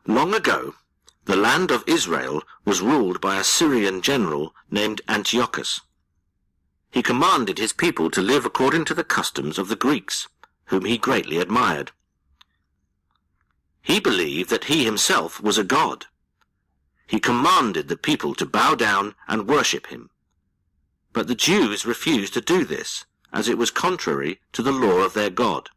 Long ago, the land of Israel was ruled by a Syrian general named Antiochus. He commanded his people to live according to the customs of the Greeks, whom he greatly admired. He believed that he himself was a god. He commanded the people to bow down and worship him. But the Jews refused to do this, as it was contrary to the law of their God.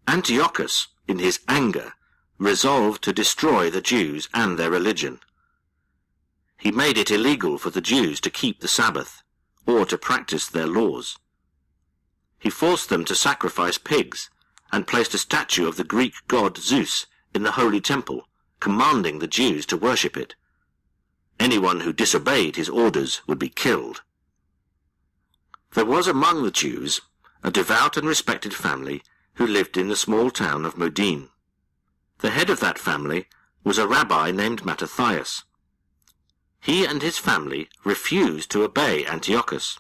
Antiochus, in his anger, resolved to destroy the Jews and their religion. He made it illegal for the Jews to keep the Sabbath, or to practice their laws. He forced them to sacrifice pigs, and placed a statue of the Greek god Zeus in the holy temple, commanding the Jews to worship it. Anyone who disobeyed his orders would be killed. There was among the Jews a devout and respected family who lived in the small town of Modin. The head of that family was a rabbi named Mattathias. He and his family refused to obey Antiochus.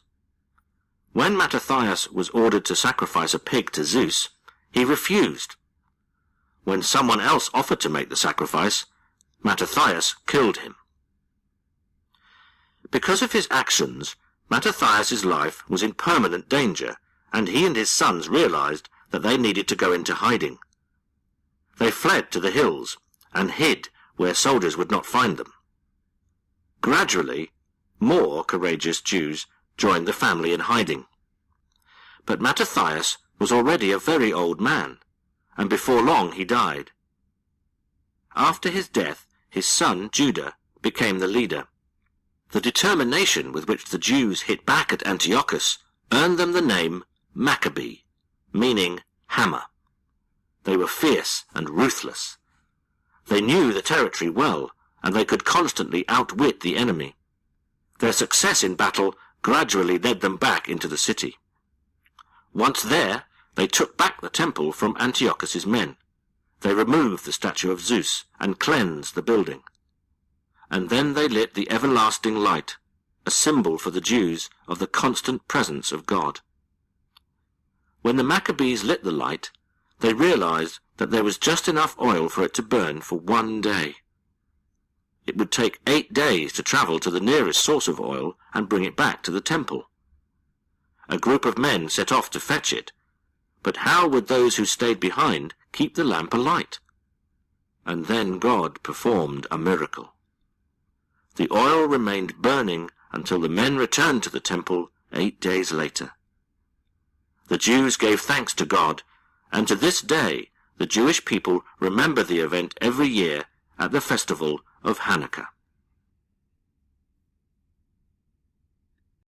When Mattathias was ordered to sacrifice a pig to Zeus, he refused. When someone else offered to make the sacrifice, Mattathias killed him. Because of his actions, Mattathias's life was in permanent danger, and he and his sons realized that they needed to go into hiding. They fled to the hills and hid where soldiers would not find them. Gradually, more courageous Jews joined the family in hiding. But Mattathias was already a very old man, and before long he died. After his death, his son Judah became the leader. The determination with which the Jews hit back at Antiochus earned them the name Maccabee, meaning hammer. They were fierce and ruthless. They knew the territory well, and they could constantly outwit the enemy. Their success in battle gradually led them back into the city. Once there, they took back the temple from Antiochus's men. They removed the statue of Zeus and cleansed the building. And then they lit the everlasting light, a symbol for the Jews of the constant presence of God. When the Maccabees lit the light, they realized that there was just enough oil for it to burn for one day. It would take 8 days to travel to the nearest source of oil and bring it back to the temple. A group of men set off to fetch it, but how would those who stayed behind keep the lamp alight? And then God performed a miracle. The oil remained burning until the men returned to the temple 8 days later. The Jews gave thanks to God, and to this day the Jewish people remember the event every year at the festival of Hanukkah.